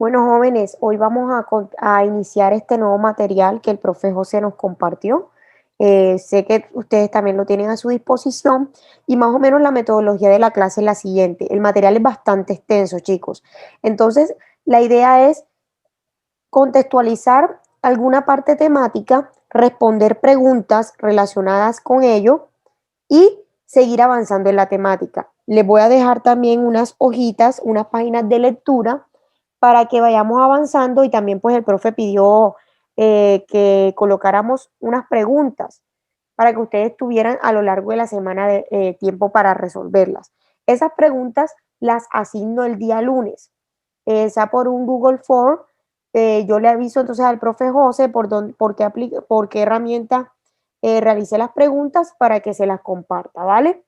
Bueno, jóvenes, hoy vamos a iniciar este nuevo material que el profe José nos compartió. Sé que ustedes también lo tienen a su disposición y más o menos la metodología de la clase es la siguiente. El material es bastante extenso, chicos. Entonces, la idea es contextualizar alguna parte temática, responder preguntas relacionadas con ello y seguir avanzando en la temática. Les voy a dejar también unas hojitas, unas páginas de lectura para que vayamos avanzando y también pues el profe pidió que colocáramos unas preguntas para que ustedes tuvieran a lo largo de la semana tiempo para resolverlas. Esas preguntas las asigno el día lunes, sea por un Google Form. Yo le aviso entonces al profe José por qué herramienta realicé las preguntas para que se las comparta, ¿vale?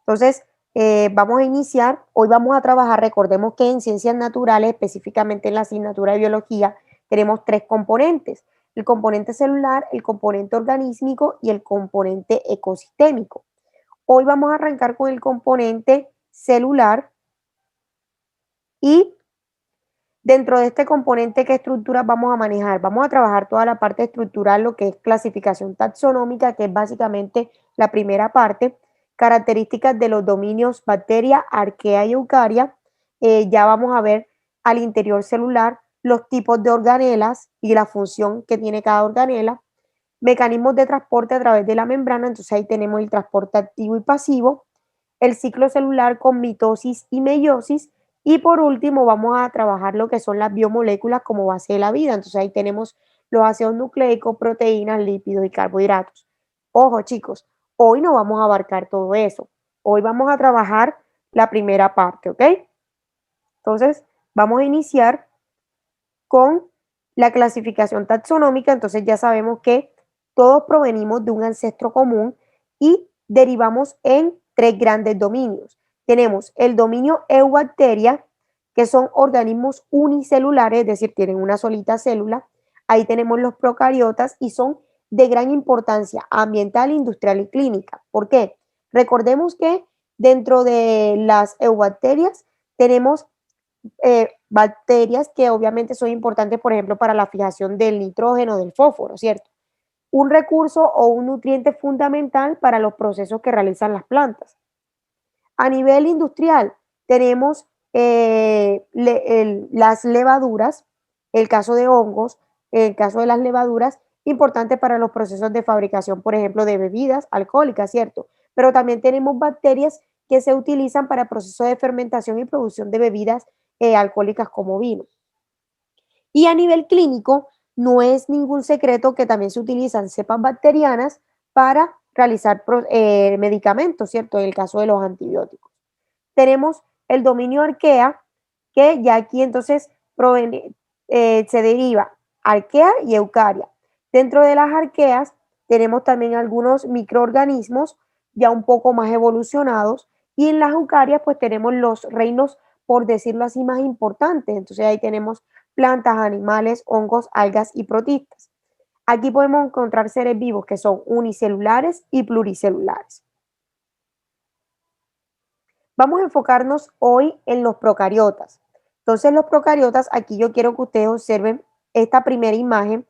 Entonces, vamos a iniciar. Hoy vamos a trabajar, recordemos que en ciencias naturales, específicamente en la asignatura de biología, tenemos tres componentes: el componente celular, el componente organísmico y el componente ecosistémico. Hoy vamos a arrancar con el componente celular y dentro de este componente, ¿qué estructuras vamos a manejar? Vamos a trabajar toda la parte estructural, lo que es clasificación taxonómica, que es básicamente la primera parte, características de los dominios bacteria, arquea y eucaria. Ya vamos a ver al interior celular los tipos de organelas y la función que tiene cada organela, mecanismos de transporte a través de la membrana, entonces ahí tenemos el transporte activo y pasivo, el ciclo celular con mitosis y meiosis, y por último vamos a trabajar lo que son las biomoléculas como base de la vida, entonces ahí tenemos los ácidos nucleicos, proteínas, lípidos y carbohidratos. Ojo chicos, hoy no vamos a abarcar todo eso, hoy vamos a trabajar la primera parte, ¿ok? Entonces vamos a iniciar con la clasificación taxonómica. Entonces ya sabemos que todos provenimos de un ancestro común y derivamos en tres grandes dominios. Tenemos el dominio eubacteria, que son organismos unicelulares, es decir, tienen una solita célula. Ahí tenemos los procariotas y son de gran importancia ambiental, industrial y clínica. ¿Por qué? Recordemos que dentro de las eubacterias tenemos bacterias que obviamente son importantes, por ejemplo, para la fijación del nitrógeno, del fósforo, ¿cierto? Un recurso o un nutriente fundamental para los procesos que realizan las plantas. A nivel industrial, tenemos las levaduras, el caso de hongos, el caso de las levaduras, importante para los procesos de fabricación, por ejemplo, de bebidas alcohólicas, ¿cierto? Pero también tenemos bacterias que se utilizan para procesos de fermentación y producción de bebidas alcohólicas como vino. Y a nivel clínico, no es ningún secreto que también se utilizan cepas bacterianas para realizar medicamentos, ¿cierto? En el caso de los antibióticos. Tenemos el dominio arquea, que ya aquí entonces se deriva arquea y eucaria. Dentro de las arqueas tenemos también algunos microorganismos ya un poco más evolucionados, y en las eucarias pues tenemos los reinos, por decirlo así, más importantes. Entonces ahí tenemos plantas, animales, hongos, algas y protistas. Aquí podemos encontrar seres vivos que son unicelulares y pluricelulares. Vamos a enfocarnos hoy en los procariotas. Entonces, los procariotas, aquí yo quiero que ustedes observen esta primera imagen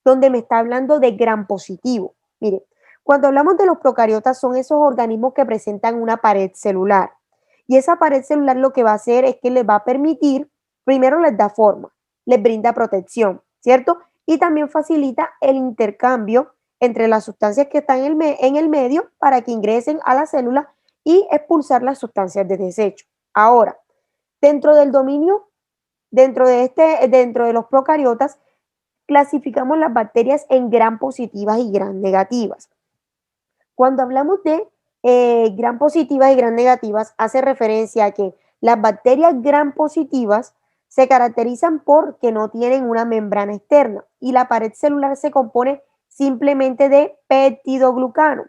donde me está hablando de gram positivo. Miren, cuando hablamos de los procariotas, son esos organismos que presentan una pared celular. Y esa pared celular lo que va a hacer es que les va a permitir, primero les da forma, les brinda protección, ¿cierto? Y también facilita el intercambio entre las sustancias que están en el medio para que ingresen a la célula y expulsar las sustancias de desecho. Ahora, dentro del dominio, dentro de los procariotas, clasificamos las bacterias en gram positivas y gram negativas. Cuando hablamos de gram positivas y gram negativas, hace referencia a que las bacterias gram positivas se caracterizan porque no tienen una membrana externa y la pared celular se compone simplemente de peptidoglucano.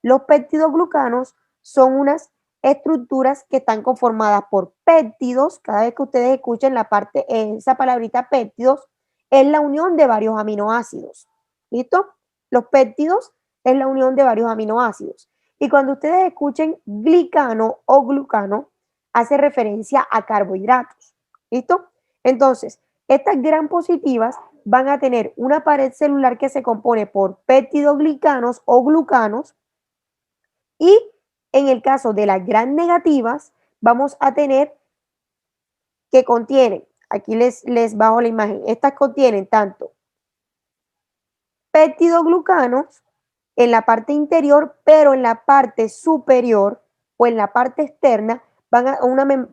Los peptidoglucanos son unas estructuras que están conformadas por péptidos. Cada vez que ustedes escuchen la parte, esa palabrita péptidos, es la unión de varios aminoácidos. ¿Listo? Los péptidos es la unión de varios aminoácidos. Y cuando ustedes escuchen glicano o glucano, hace referencia a carbohidratos. ¿Listo? Entonces, estas gram positivas van a tener una pared celular que se compone por peptidoglicanos o glucanos, y en el caso de las gram negativas vamos a tener que contienen, aquí les bajo la imagen, estas contienen tanto peptidoglucanos en la parte interior, pero en la parte superior o en la parte externa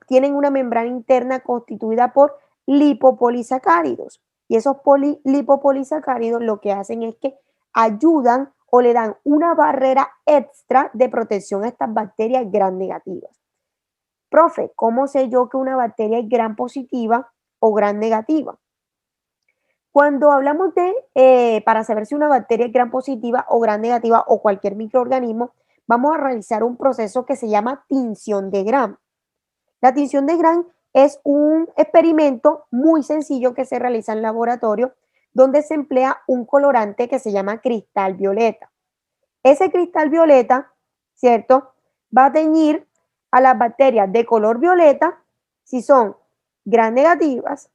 tienen una membrana interna constituida por lipopolisacáridos. Y esos lipopolisacáridos lo que hacen es que ayudan o le dan una barrera extra de protección a estas bacterias gram negativas. Profe, ¿cómo sé yo que una bacteria es gram positiva o gram negativa? Cuando hablamos para saber si una bacteria es gram positiva o gram negativa o cualquier microorganismo, vamos a realizar un proceso que se llama tinción de gram. La tinción de gram es un experimento muy sencillo que se realiza en laboratorio donde se emplea un colorante que se llama cristal violeta. Ese cristal violeta, ¿cierto?, va a teñir a las bacterias de color violeta si son gram negativas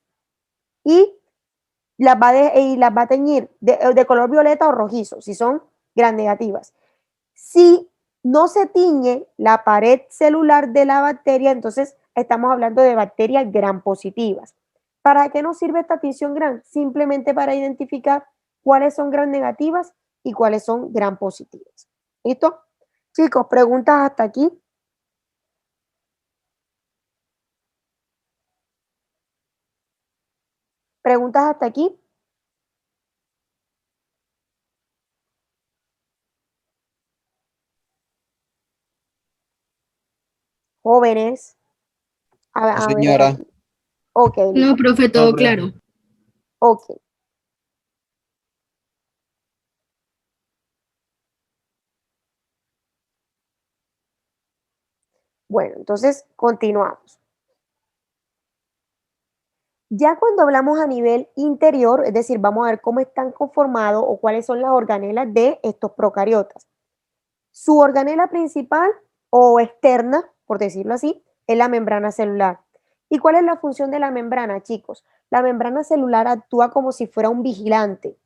y las va a teñir de color violeta o rojizo si son gram negativas. Si no se tiñe la pared celular de la bacteria, entonces estamos hablando de bacterias gram positivas. ¿Para qué nos sirve esta tinción gram? Simplemente para identificar cuáles son gram negativas y cuáles son gram positivas. ¿Listo? Chicos, ¿preguntas hasta aquí? ¿Preguntas hasta aquí? Jóvenes. No, A ver señora. aquí. Ok, No, listo. profe, todo claro. Ok. Bueno, entonces continuamos. Ya cuando hablamos a nivel interior, es decir, vamos a ver cómo están conformados o cuáles son las organelas de estos procariotas. Su organela principal o externa, por decirlo así, es la membrana celular. ¿Y cuál es la función de la membrana, chicos? La membrana celular actúa como si fuera un vigilante.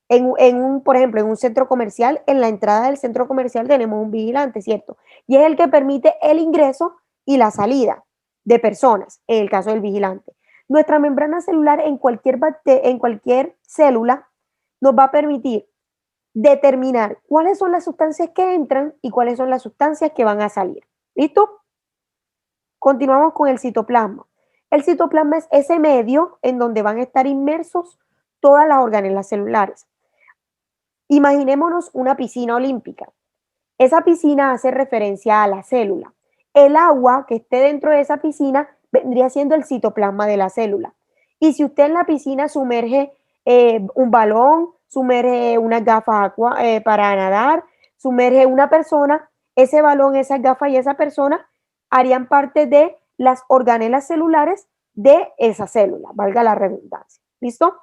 Por ejemplo, en un centro comercial, en la entrada del centro comercial tenemos un vigilante, ¿cierto? Y es el que permite el ingreso y la salida de personas, en el caso del vigilante. Nuestra membrana celular en cualquier célula nos va a permitir determinar cuáles son las sustancias que entran y cuáles son las sustancias que van a salir. ¿Listo? Continuamos con el citoplasma. El citoplasma es ese medio en donde van a estar inmersos todas las organelas celulares. Imaginémonos una piscina olímpica. Esa piscina hace referencia a la célula. El agua que esté dentro de esa piscina vendría siendo el citoplasma de la célula. Y si usted en la piscina sumerge un balón, sumerge unas gafas para nadar, sumerge una persona, ese balón, esas gafas y esa persona harían parte de las organelas celulares de esa célula, valga la redundancia. ¿Listo?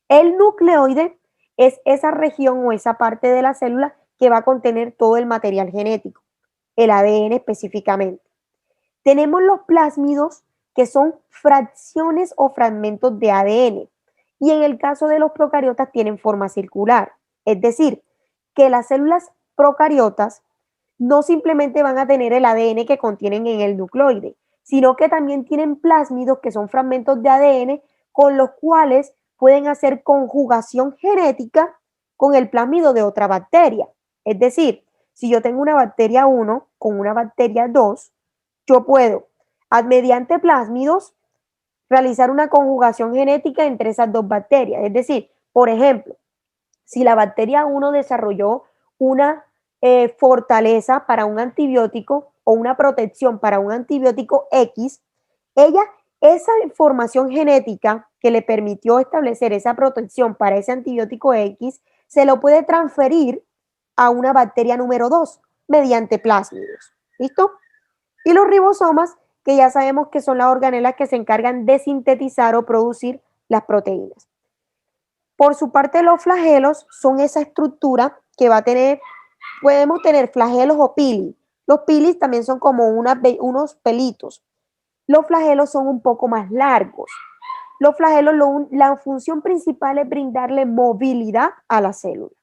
El nucleoide es esa región o esa parte de la célula que va a contener todo el material genético, el ADN específicamente. Tenemos los plásmidos, que son fracciones o fragmentos de ADN, y en el caso de los procariotas tienen forma circular, es decir, que las células procariotas no simplemente van a tener el ADN que contienen en el nucleoide, sino que también tienen plásmidos, que son fragmentos de ADN con los cuales pueden hacer conjugación genética con el plásmido de otra bacteria. Es decir, si yo tengo una bacteria 1 con una bacteria 2, yo puedo, mediante plásmidos, realizar una conjugación genética entre esas dos bacterias. Es decir, por ejemplo, si la bacteria 1 desarrolló una fortaleza para un antibiótico o una protección para un antibiótico X, esa información genética que le permitió establecer esa protección para ese antibiótico X, se lo puede transferir a una bacteria número 2 mediante plásmidos. ¿Listo? Y los ribosomas, que ya sabemos que son las organelas que se encargan de sintetizar o producir las proteínas. Por su parte, los flagelos son esa estructura que va a tener, podemos tener flagelos o pili. Los pilis también son como unos pelitos. Los flagelos son un poco más largos. Los flagelos, la función principal es brindarle movilidad a la célula.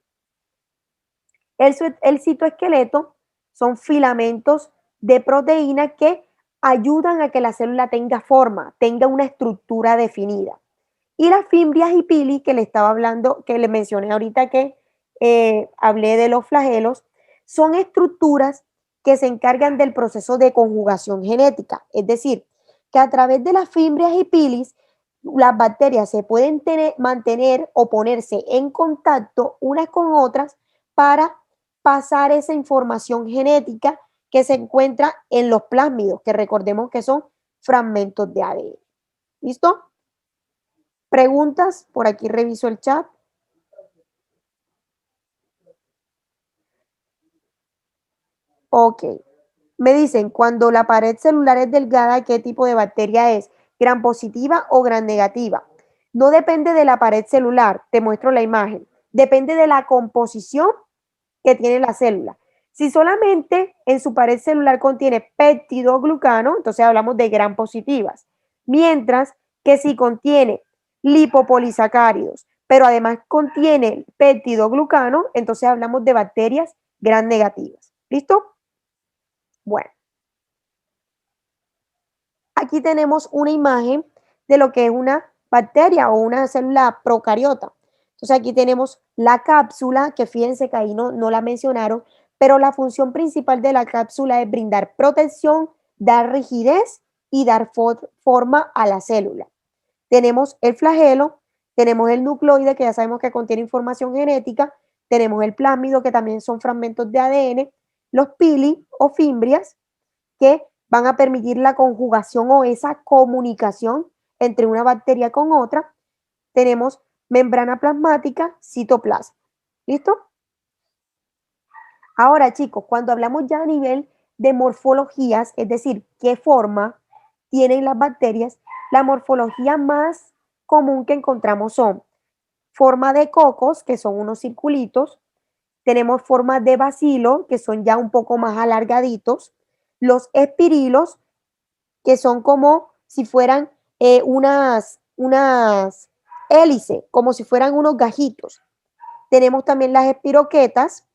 El citoesqueleto son filamentos de proteína que ayudan a que la célula tenga forma, tenga una estructura definida. Y las fimbrias y pili, que le estaba hablando, que le mencioné ahorita que hablé de los flagelos, son estructuras que se encargan del proceso de conjugación genética. Es decir, que a través de las fimbrias y pilis, las bacterias se pueden mantener o ponerse en contacto unas con otras para pasar esa información genética que se encuentra en los plásmidos, que recordemos que son fragmentos de ADN. ¿Listo? ¿Preguntas? Por aquí reviso el chat. Ok. Me dicen, cuando la pared celular es delgada, ¿qué tipo de bacteria es? ¿Gram positiva o gram negativa? No depende de la pared celular, te muestro la imagen. Depende de la composición que tiene la célula. Si solamente en su pared celular contiene peptidoglucano, entonces hablamos de gram positivas. Mientras que si contiene lipopolisacáridos, pero además contiene peptidoglucano, entonces hablamos de bacterias gram negativas. ¿Listo? Bueno, aquí tenemos una imagen de lo que es una bacteria o una célula procariota. Entonces aquí tenemos la cápsula, que fíjense que ahí no la mencionaron, pero la función principal de la cápsula es brindar protección, dar rigidez y dar forma a la célula. Tenemos el flagelo, tenemos el nucleoide, que ya sabemos que contiene información genética, tenemos el plásmido, que también son fragmentos de ADN, los pili o fimbrias, que van a permitir la conjugación o esa comunicación entre una bacteria con otra. Tenemos membrana plasmática, citoplasma. ¿Listo? Ahora, chicos, cuando hablamos ya a nivel de morfologías, es decir, qué forma tienen las bacterias, la morfología más común que encontramos son forma de cocos, que son unos circulitos, tenemos forma de bacilo, que son ya un poco más alargaditos, los espirilos, que son como si fueran unas hélices, como si fueran unos gajitos. Tenemos también las espiroquetas,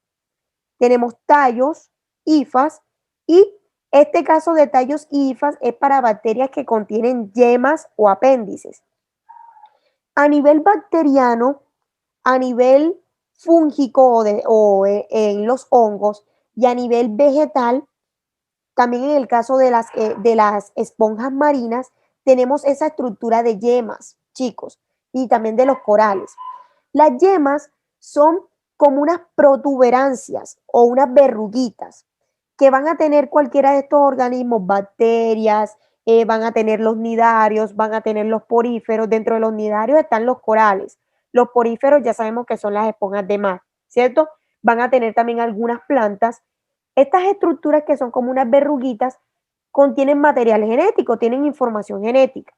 tenemos tallos, hifas, y este caso de tallos y hifas es para bacterias que contienen yemas o apéndices. A nivel bacteriano, a nivel fúngico en los hongos y a nivel vegetal, también en el caso de las esponjas marinas, tenemos esa estructura de yemas, chicos, y también de los corales. Las yemas son como unas protuberancias o unas verruguitas que van a tener cualquiera de estos organismos, bacterias, van a tener los nidarios, van a tener los poríferos. Dentro de los nidarios están los corales. Los poríferos ya sabemos que son las esponjas de mar, ¿cierto? Van a tener también algunas plantas. Estas estructuras, que son como unas verruguitas, contienen material genético, tienen información genética,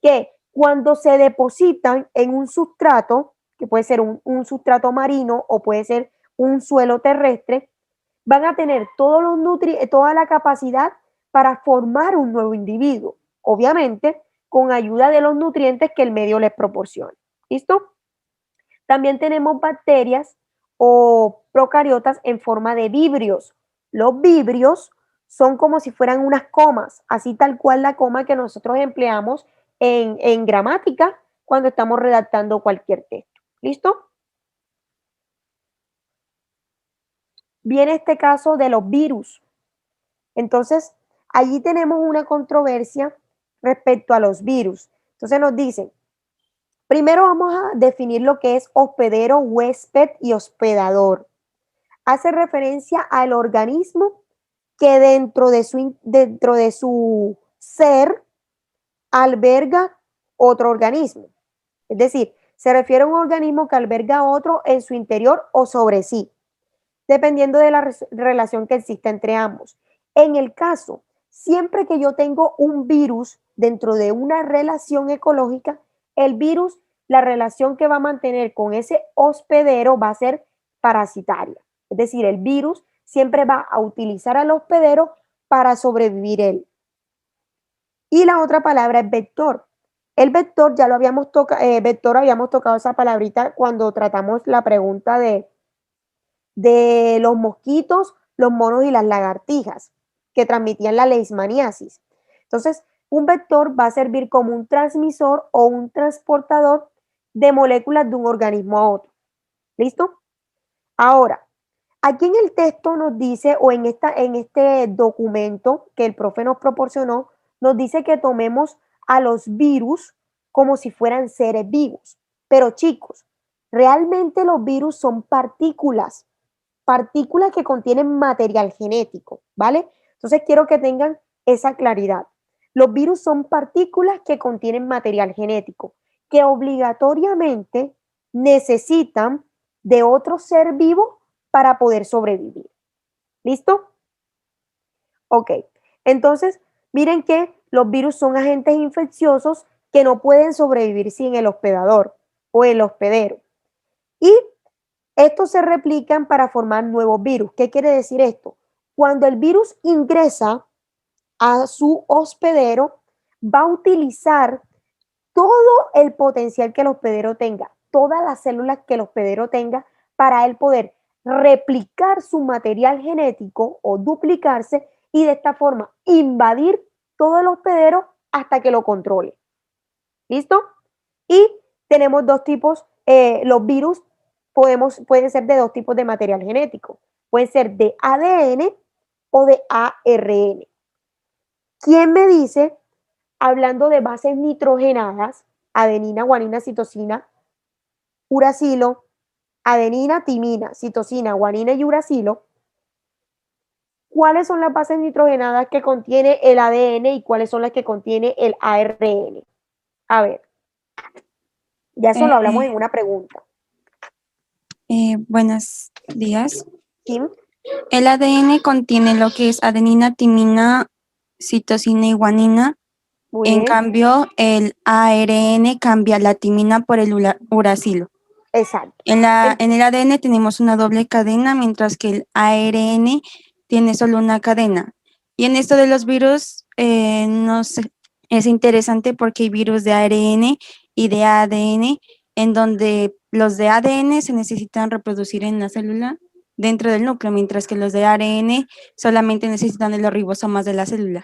que cuando se depositan en un sustrato, que puede ser un sustrato marino o puede ser un suelo terrestre, van a tener todos los toda la capacidad para formar un nuevo individuo, obviamente con ayuda de los nutrientes que el medio les proporciona. ¿Listo? También tenemos bacterias o procariotas en forma de vibrios. Los vibrios son como si fueran unas comas, así tal cual la coma que nosotros empleamos en gramática cuando estamos redactando cualquier texto. ¿Listo? Viene este caso de los virus. Entonces, allí tenemos una controversia respecto a los virus. Entonces nos dicen, primero vamos a definir lo que es hospedero, huésped y hospedador. Hace referencia al organismo que dentro de su ser alberga otro organismo. Es decir, se refiere a un organismo que alberga a otro en su interior o sobre sí, dependiendo de la relación que exista entre ambos. En el caso, siempre que yo tengo un virus dentro de una relación ecológica, el virus, la relación que va a mantener con ese hospedero va a ser parasitaria. Es decir, el virus siempre va a utilizar al hospedero para sobrevivir él. Y la otra palabra es vector. El vector ya lo habíamos tocado, habíamos tocado esa palabrita cuando tratamos la pregunta de los mosquitos, los monos y las lagartijas que transmitían la leishmaniasis. Entonces, un vector va a servir como un transmisor o un transportador de moléculas de un organismo a otro. ¿Listo? Ahora, aquí en el texto nos dice, o en este documento que el profe nos proporcionó, nos dice que tomemos a los virus como si fueran seres vivos. Pero chicos, realmente los virus son partículas que contienen material genético, ¿vale? Entonces quiero que tengan esa claridad. Los virus son partículas que contienen material genético, que obligatoriamente necesitan de otro ser vivo para poder sobrevivir. ¿Listo? Ok. Entonces, miren que los virus son agentes infecciosos que no pueden sobrevivir sin el hospedador o el hospedero. Y estos se replican para formar nuevos virus. ¿Qué quiere decir esto? Cuando el virus ingresa a su hospedero, va a utilizar todo el potencial que el hospedero tenga, todas las células que el hospedero tenga para él poder replicar su material genético o duplicarse y de esta forma invadir todo el hospedero hasta que lo controle. ¿Listo? Y tenemos dos tipos, los virus pueden ser de dos tipos de material genético. Pueden ser de ADN o de ARN. ¿Quién me dice, hablando de bases nitrogenadas, adenina, guanina, citosina, uracilo, adenina, timina, citosina, guanina y uracilo, cuáles son las bases nitrogenadas que contiene el ADN y cuáles son las que contiene el ARN? A ver, ya eso lo hablamos en una pregunta. Buenos días. ¿Sí? El ADN contiene lo que es adenina, timina, citosina y guanina. Muy En bien. cambio, el ARN cambia la timina por el uracilo. Exacto. En el ADN tenemos una doble cadena, mientras que el ARN tiene solo una cadena. Y en esto de los virus, no sé, es interesante porque hay virus de ARN y de ADN, en donde los de ADN se necesitan reproducir en la célula dentro del núcleo, mientras que los de ARN solamente necesitan de los ribosomas de la célula.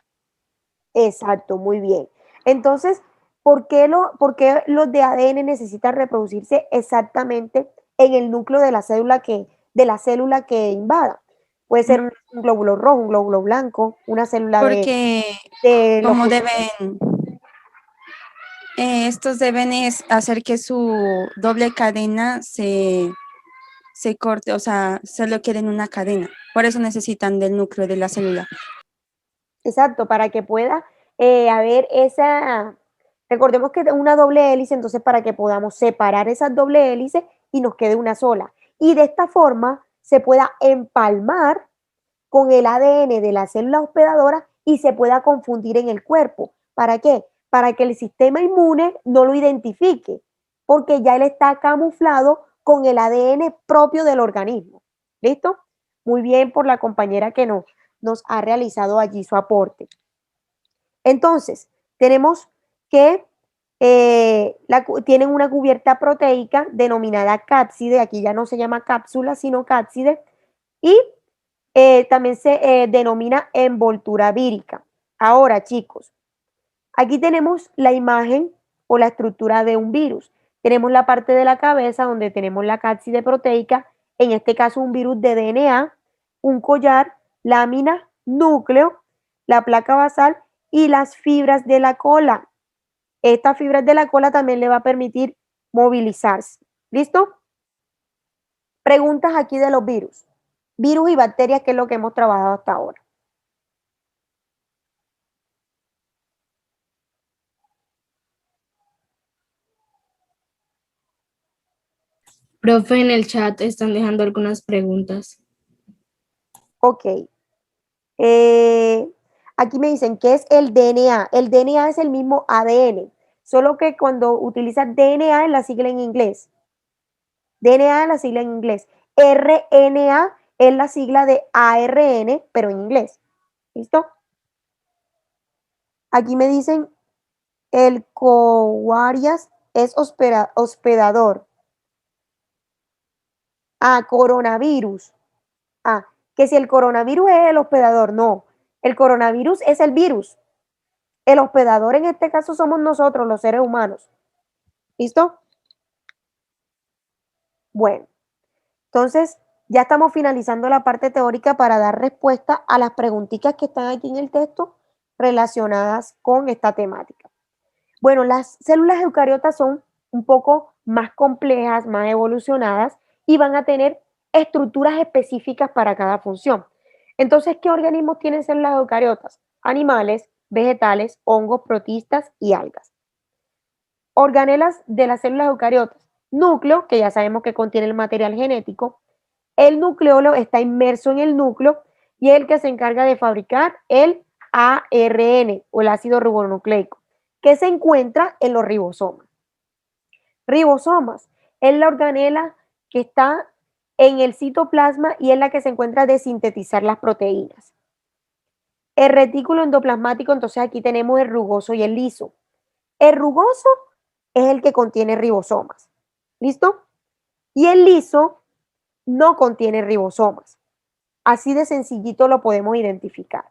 Exacto, muy bien. Entonces, ¿por qué los de ADN necesitan reproducirse exactamente en el núcleo de la célula que invada? Puede ser un glóbulo rojo, un glóbulo blanco, una célula Porque de los como pulmones. deben, estos deben hacer que su doble cadena se corte, o sea, solo quede en una cadena. Por eso necesitan del núcleo de la célula. Exacto, para que pueda haber recordemos que es una doble hélice, entonces para que podamos separar esas doble hélices y nos quede una sola. Y de esta forma se pueda empalmar con el ADN de la célula hospedadora y se pueda confundir en el cuerpo. ¿Para qué? Para que el sistema inmune no lo identifique, porque ya él está camuflado con el ADN propio del organismo. ¿Listo? Muy bien por la compañera que nos ha realizado allí su aporte. Entonces, tenemos que tienen una cubierta proteica denominada cápside, aquí ya no se llama cápsula, sino cápside, y también se denomina envoltura vírica. Ahora, chicos, aquí tenemos la imagen o la estructura de un virus. Tenemos la parte de la cabeza donde tenemos la cápside proteica, en este caso un virus de DNA, un collar, lámina, núcleo, la placa basal y las fibras de la cola. Estas fibras de la cola también le va a permitir movilizarse. ¿Listo? Preguntas aquí de los virus. Virus y bacterias, que es lo que hemos trabajado hasta ahora. Profe, en el chat están dejando algunas preguntas. Ok. Aquí me dicen que es el DNA. El DNA es el mismo ADN, solo que cuando utilizas DNA es la sigla en inglés. DNA es la sigla en inglés. RNA es la sigla de ARN, pero en inglés. ¿Listo? Aquí me dicen el cowarias es hospedador. Coronavirus. Que si el coronavirus es el hospedador, no. El coronavirus es el virus. El hospedador en este caso somos nosotros, los seres humanos. ¿Listo? Bueno, entonces ya estamos finalizando la parte teórica para dar respuesta a las preguntitas que están aquí en el texto relacionadas con esta temática. Bueno, las células eucariotas son un poco más complejas, más evolucionadas y van a tener estructuras específicas para cada función. Entonces, ¿qué organismos tienen células eucariotas? Animales, vegetales, hongos, protistas y algas. Organelas de las células eucariotas. Núcleo, que ya sabemos que contiene el material genético. El nucleolo está inmerso en el núcleo y es el que se encarga de fabricar el ARN o el ácido ribonucleico, que se encuentra en los ribosomas. Ribosomas es la organela que está en el citoplasma y es la que se encuentra de sintetizar las proteínas. El retículo endoplasmático, entonces aquí tenemos el rugoso y el liso. El rugoso es el que contiene ribosomas. ¿Listo? Y el liso no contiene ribosomas. Así de sencillito lo podemos identificar.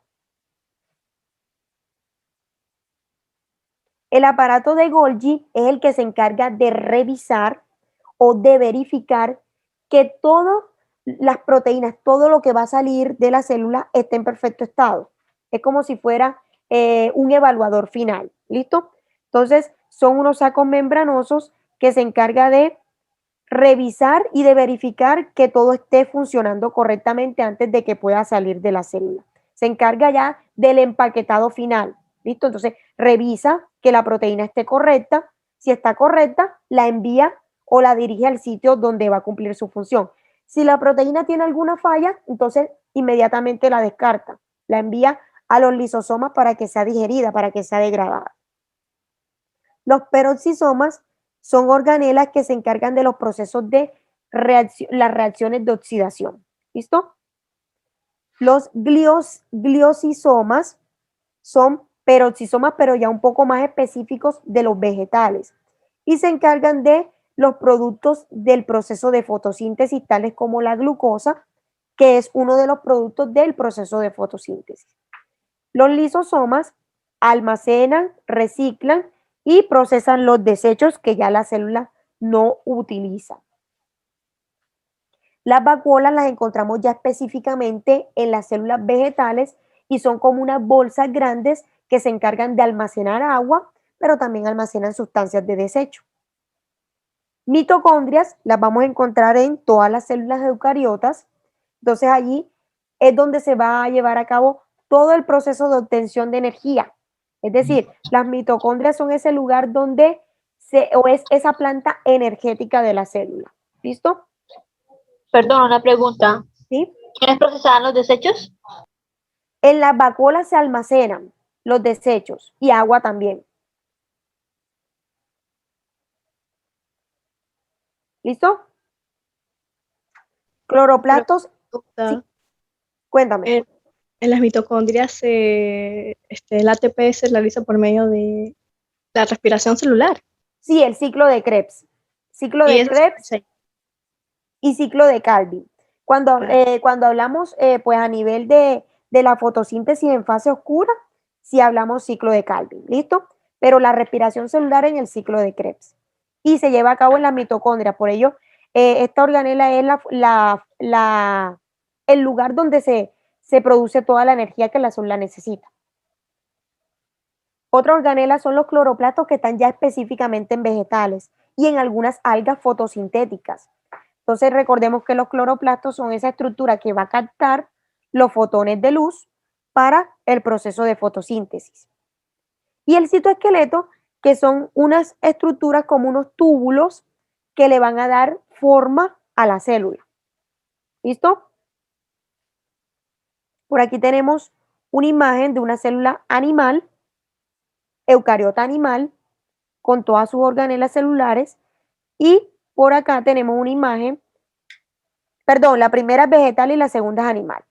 El aparato de Golgi es el que se encarga de revisar o de verificar que todas las proteínas, todo lo que va a salir de la célula esté en perfecto estado. Es como si fuera un evaluador final. ¿Listo? Entonces, son unos sacos membranosos que se encarga de revisar y de verificar que todo esté funcionando correctamente antes de que pueda salir de la célula. Se encarga ya del empaquetado final. ¿Listo? Entonces, revisa que la proteína esté correcta. Si está correcta, la envía o la dirige al sitio donde va a cumplir su función. Si la proteína tiene alguna falla, entonces inmediatamente la descarta. La envía a los lisosomas para que sea digerida, para que sea degradada. Los peroxisomas son organelas que se encargan de los procesos de las reacciones de oxidación. ¿Listo? Los gliosisomas son peroxisomas, pero ya un poco más específicos de los vegetales y se encargan de los productos del proceso de fotosíntesis, tales como la glucosa, que es uno de los productos del proceso de fotosíntesis. Los lisosomas almacenan, reciclan y procesan los desechos que ya la célula no utiliza. Las vacuolas las encontramos ya específicamente en las células vegetales y son como unas bolsas grandes que se encargan de almacenar agua, pero también almacenan sustancias de desecho. Mitocondrias las vamos a encontrar en todas las células eucariotas. Entonces allí es donde se va a llevar a cabo todo el proceso de obtención de energía. Es decir, las mitocondrias son ese lugar donde o es esa planta energética de la célula. ¿Listo? Perdón, una pregunta. ¿Sí? ¿Quiénes procesaban los desechos? En las vacuolas se almacenan los desechos y agua también. ¿Listo? Cloroplastos. Sí. Cuéntame. En las mitocondrias el ATP se realiza por medio de la respiración celular. Sí, el ciclo de Krebs. Ciclo de Krebs y ciclo de Calvin. Cuando hablamos pues a nivel de la fotosíntesis en fase oscura, sí hablamos ciclo de Calvin, ¿listo? Pero la respiración celular en el ciclo de Krebs. Y se lleva a cabo en la mitocondria. Por ello, esta organela es el lugar donde se produce toda la energía que la célula necesita. Otra organela son los cloroplastos que están ya específicamente en vegetales y en algunas algas fotosintéticas. Entonces recordemos que los cloroplastos son esa estructura que va a captar los fotones de luz para el proceso de fotosíntesis. Y el citoesqueleto, que son unas estructuras como unos túbulos que le van a dar forma a la célula. ¿Listo? Por aquí tenemos una imagen de una célula animal, eucariota animal, con todas sus organelas celulares, y por acá tenemos una imagen, perdón, la primera es vegetal y la segunda es animal.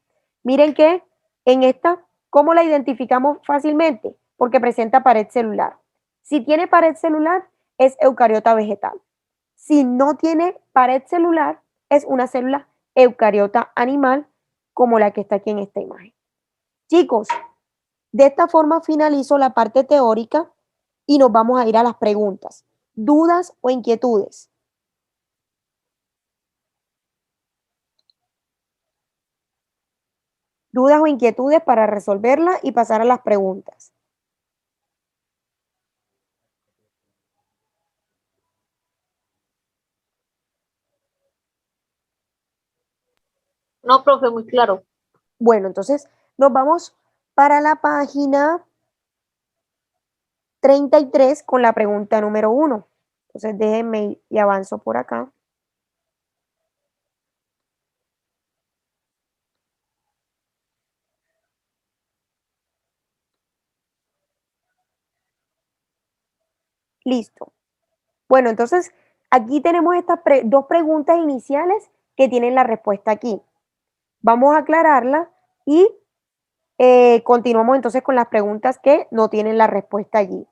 Miren que en esta, ¿cómo la identificamos fácilmente? porque presenta pared celular. Si tiene pared celular, es eucariota vegetal. Si no tiene pared celular, es una célula eucariota animal, como la que está aquí en esta imagen. Chicos, de esta forma finalizo la parte teórica y nos vamos a ir a las preguntas. ¿Dudas o inquietudes? ¿Dudas o inquietudes para resolverla y pasar a las preguntas? No, profe, muy claro. Bueno, entonces nos vamos para la página 33 con la pregunta número 1. Entonces déjenme y avanzo por acá. Listo. Bueno, entonces aquí tenemos estas dos preguntas iniciales que tienen la respuesta aquí. Vamos a aclararla y continuamos entonces con las preguntas que no tienen la respuesta allí.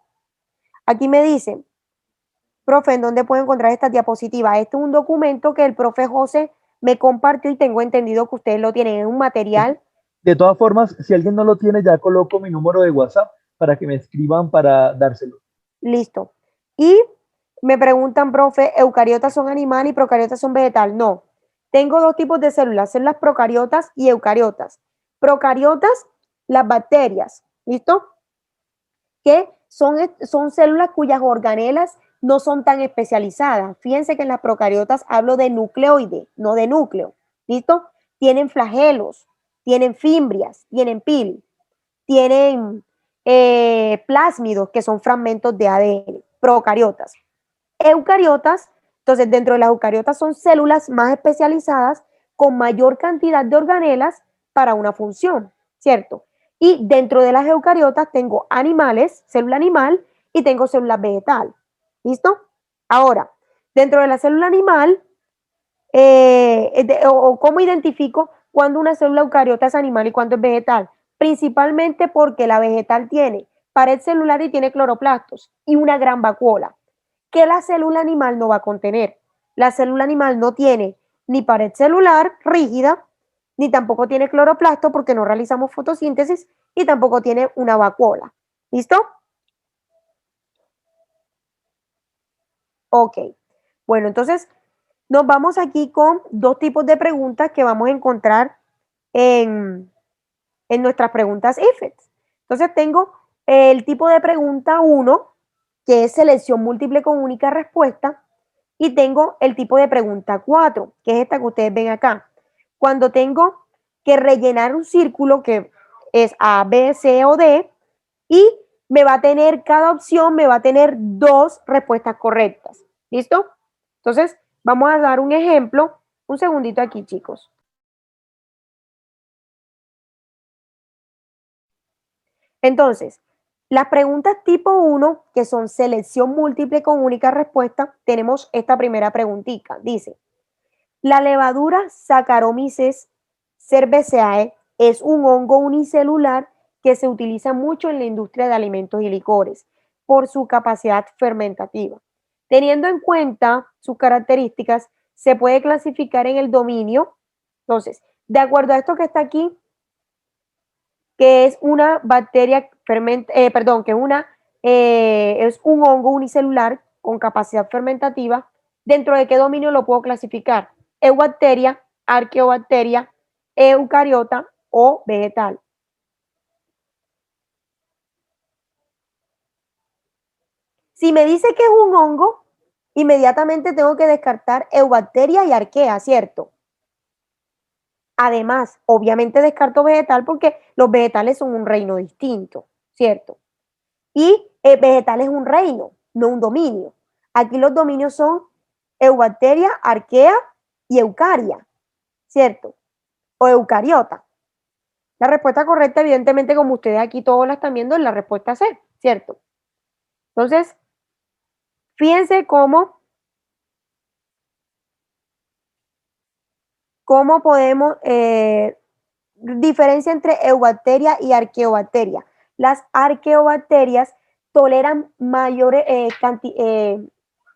Aquí me dicen, profe, ¿en dónde puedo encontrar esta diapositiva? Este es un documento que el profe José me compartió y tengo entendido que ustedes lo tienen en un material. De todas formas, si alguien no lo tiene, ya coloco mi número de WhatsApp para que me escriban para dárselo. Listo. Y me preguntan, profe, ¿eucariotas son animal y procariotas son vegetal? No. Tengo dos tipos de células procariotas y eucariotas. Procariotas, las bacterias, ¿listo? Que son células cuyas organelas no son tan especializadas. Fíjense que en las procariotas hablo de nucleoide, no de núcleo, ¿listo? Tienen flagelos, tienen fimbrias, tienen pil, tienen plásmidos, que son fragmentos de ADN, procariotas. Eucariotas, entonces dentro de las eucariotas son células más especializadas con mayor cantidad de organelas para una función, ¿cierto? Y dentro de las eucariotas tengo animales, célula animal, y tengo célula vegetal. ¿Listo? Ahora, dentro de la célula animal, ¿cómo identifico cuando una célula eucariota es animal y cuando es vegetal? Principalmente porque la vegetal tiene pared celular y tiene cloroplastos y una gran vacuola, que la célula animal no va a contener. La célula animal no tiene ni pared celular rígida, ni tampoco tiene cloroplasto porque no realizamos fotosíntesis y tampoco tiene una vacuola. ¿Listo? Ok. Bueno, entonces nos vamos aquí con dos tipos de preguntas que vamos a encontrar en nuestras preguntas IFET. Entonces tengo el tipo de pregunta 1, que es selección múltiple con única respuesta, y tengo el tipo de pregunta 4, que es esta que ustedes ven acá. Cuando tengo que rellenar un círculo que es A, B, C o D, y me va a tener, cada opción me va a tener dos respuestas correctas. ¿Listo? Entonces, vamos a dar un ejemplo. Un segundito aquí, chicos. Entonces, las preguntas tipo 1, que son selección múltiple con única respuesta, tenemos esta primera preguntita. Dice, la levadura Saccharomyces cerevisiae es un hongo unicelular que se utiliza mucho en la industria de alimentos y licores por su capacidad fermentativa. Teniendo en cuenta sus características, se puede clasificar en el dominio. Entonces, de acuerdo a esto que está aquí, que es una bacteria es un hongo unicelular con capacidad fermentativa, ¿dentro de qué dominio lo puedo clasificar? Eubacteria, arqueobacteria, eucariota o vegetal. Si me dice que es un hongo, inmediatamente tengo que descartar eubacteria y arquea, ¿cierto? Además, obviamente descarto vegetal porque los vegetales son un reino distinto, ¿cierto? Y vegetal es un reino, no un dominio. Aquí los dominios son eubacteria, arquea y eucaria, ¿cierto? O eucariota. La respuesta correcta, evidentemente, como ustedes aquí todos la están viendo, es la respuesta C, ¿cierto? Entonces, fíjense cómo podemos diferencia entre eubacteria y arqueobacteria. Las arqueobacterias toleran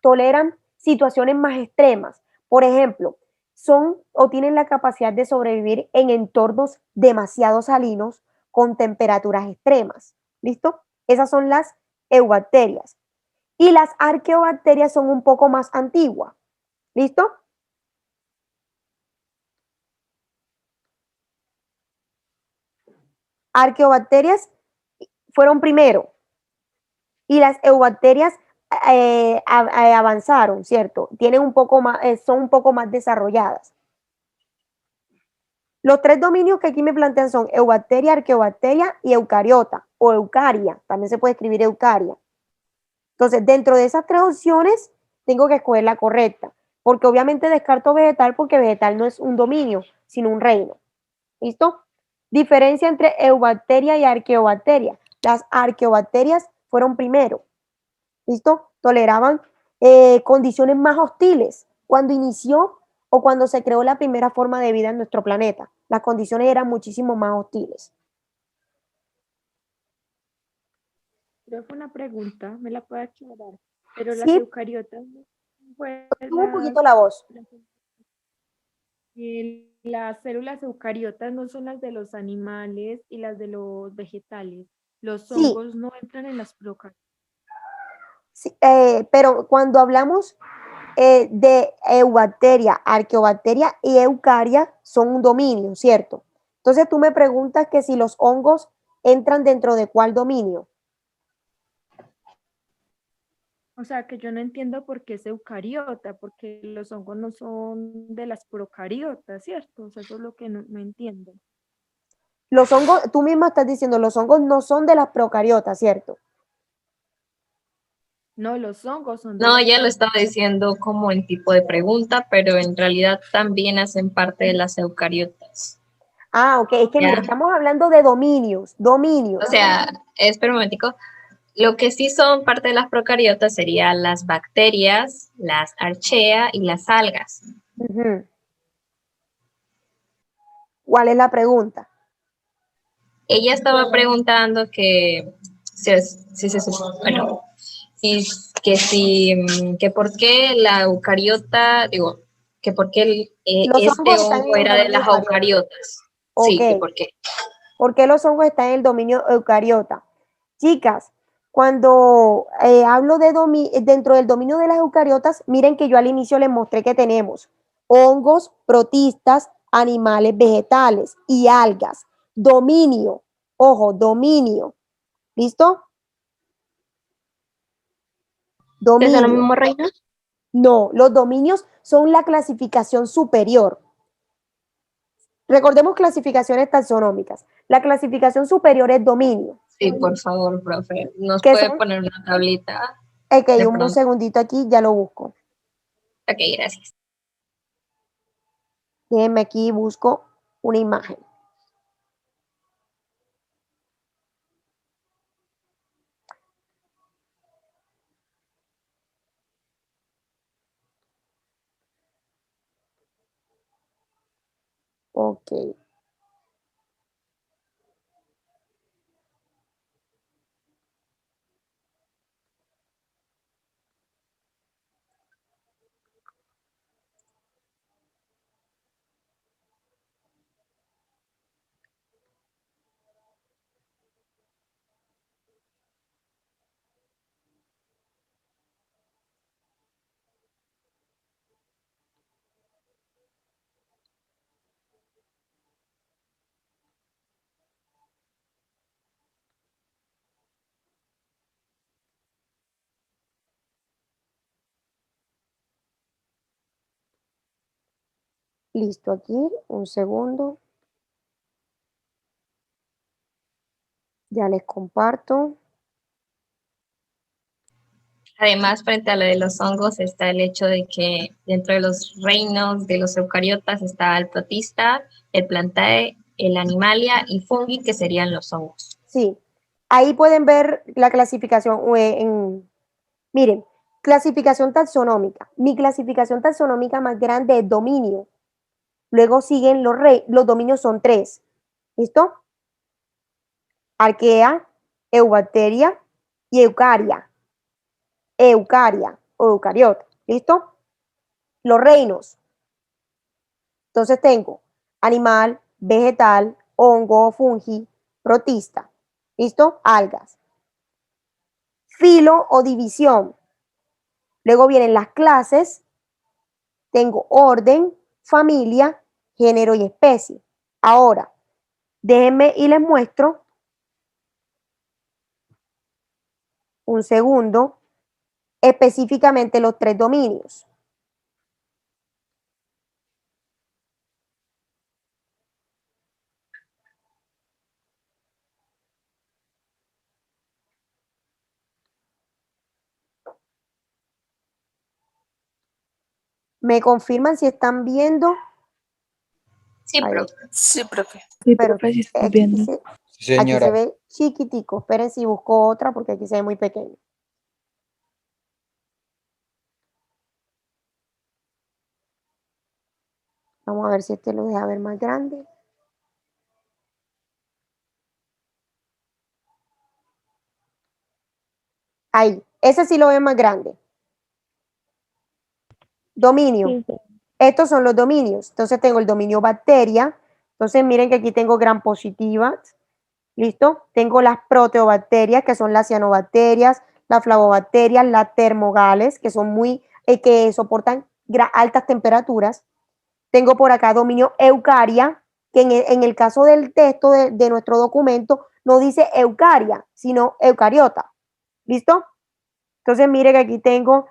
toleran situaciones más extremas. Por ejemplo, son o tienen la capacidad de sobrevivir en entornos demasiado salinos con temperaturas extremas. ¿Listo? Esas son las eubacterias. Y las arqueobacterias son un poco más antiguas. ¿Listo? Arqueobacterias fueron primero y las eubacterias avanzaron, ¿cierto? Tienen un poco más, son un poco más desarrolladas. Los tres dominios que aquí me plantean son eubacteria, arqueobacteria y eucariota o eucaria. También se puede escribir eucaria. Entonces, dentro de esas tres opciones, tengo que escoger la correcta, porque obviamente descarto vegetal porque vegetal no es un dominio, sino un reino. ¿Listo? Diferencia entre eubacteria y arqueobacteria. Las arqueobacterias fueron primero. ¿Listo? Toleraban condiciones más hostiles. Cuando inició o cuando se creó la primera forma de vida en nuestro planeta, las condiciones eran muchísimo más hostiles. Creo que una pregunta, me la puede aclarar. Pero las Sí, eucariotas no fue tuvo un poquito la voz. las células eucariotas no son las de los animales y las de los vegetales. Los Sí. hongos no entran en las procariotas. Sí, pero cuando hablamos de eubacteria, arqueobacteria y eucaria son un dominio, ¿cierto? Entonces tú me preguntas que si los hongos entran dentro de cuál dominio. O sea, que yo no entiendo por qué es eucariota, porque los hongos no son de las procariotas, ¿cierto? O sea, eso es lo que no entiendo. Los hongos, tú misma estás diciendo, los hongos no son de las procariotas, ¿cierto? No, los hongos son de No, las ella lo estaba diciendo como en tipo de pregunta, pero en realidad también hacen parte de las eucariotas. Ah, ok, es que mira, Ya. estamos hablando de dominios. O sea, espera un momentico. Lo que sí son parte de las procariotas serían las bacterias, las archaea y las algas. Ujú. ¿Cuál es la pregunta? Ella estaba preguntando que bueno, que por qué la eucariota, digo, que por qué Los este hongos están hongo en el era de dominio las eucariota. eucariotas. Ok. Sí, que por qué. ¿Por qué los hongos están en el dominio eucariota? Chicas, cuando hablo de dentro del dominio de las eucariotas, miren que yo al inicio les mostré que tenemos hongos, protistas, animales vegetales y algas. Dominio, ojo, dominio. ¿Listo? ¿Es lo Dominio. mismo, Reina? No, los dominios son la clasificación superior. Recordemos clasificaciones taxonómicas. La clasificación superior es dominio. Sí, por favor, profe. ¿Nos ¿Qué puede son? poner una tablita? Ok, De un pronto. segundito aquí, ya lo busco. Ok, gracias. Déjenme aquí, busco una imagen. Ok. Listo, aquí, un segundo. Ya les comparto. Además, frente a lo de los hongos está el hecho de que dentro de los reinos de los eucariotas está el protista, el plantae, el animalia y fungi, que serían los hongos. Sí, ahí pueden ver la clasificación. Miren, clasificación taxonómica. Mi clasificación taxonómica más grande es dominio. Luego siguen los dominios, son tres. ¿Listo? Arquea, eubacteria y eucaria. Eucaria o eucariota. ¿Listo? Los reinos. Entonces tengo animal, vegetal, hongo, fungi, protista. ¿Listo? Algas. Filo o división. Luego vienen las clases. Tengo orden, familia, género y especie. Ahora, déjenme y les muestro un segundo específicamente los 3 dominios. ¿Me confirman si están viendo? Sí, Ahí. profe. Sí, profe. Sí, Pero profe, sí estoy aquí viendo. Sí, aquí se señora. ve chiquitico. Esperen si busco otra porque aquí se ve muy pequeño. Vamos a ver si este lo deja ver más grande. Ahí, ese sí lo ven más grande. Dominio. Sí, sí. Estos son los dominios. Entonces tengo el dominio bacteria. Entonces miren que aquí tengo gram positivas. ¿Listo? Tengo las proteobacterias, que son las cianobacterias, las flavobacterias, las termogales, que son que soportan altas temperaturas. Tengo por acá dominio eucaria, que en el caso del texto de nuestro documento no dice eucaria, sino eucariota. ¿Listo? Entonces, mire que aquí tengo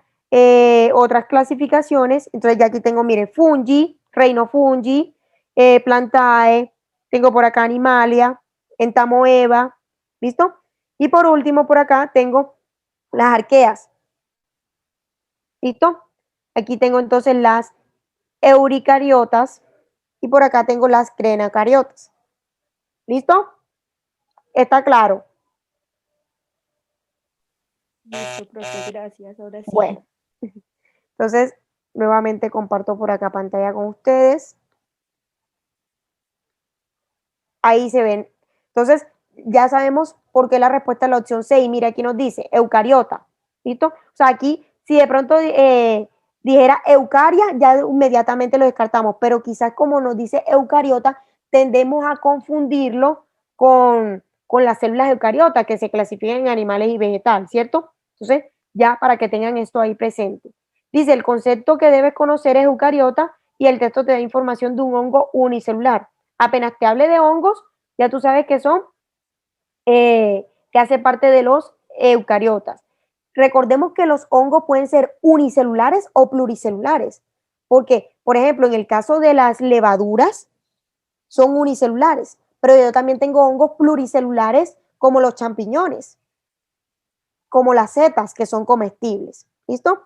otras clasificaciones. Entonces, ya aquí tengo, mire, fungi, reino fungi, plantae, tengo por acá animalia, entamoeba, ¿listo? Y por último, por acá tengo las arqueas, ¿listo? Aquí tengo entonces las euricariotas y por acá tengo las crenacariotas, ¿listo? ¿Está claro? Listo, profe, gracias. Ahora sí. Bueno, entonces nuevamente comparto por acá pantalla con ustedes. Ahí se ven. Entonces, ya sabemos por qué la respuesta es la opción C. Y mira, aquí nos dice eucariota. ¿Listo? O sea, aquí, si de pronto dijera eucaria, ya inmediatamente lo descartamos. Pero quizás como nos dice eucariota, tendemos a confundirlo con las células eucariotas que se clasifican en animales y vegetales, ¿cierto? Entonces, ya para que tengan esto ahí presente. Dice, el concepto que debes conocer es eucariota y el texto te da información de un hongo unicelular. Apenas te hable de hongos, ya tú sabes que son, que hace parte de los eucariotas. Recordemos que los hongos pueden ser unicelulares o pluricelulares, porque, por ejemplo, en el caso de las levaduras, son unicelulares, pero yo también tengo hongos pluricelulares como los champiñones, como las setas, que son comestibles. ¿Listo?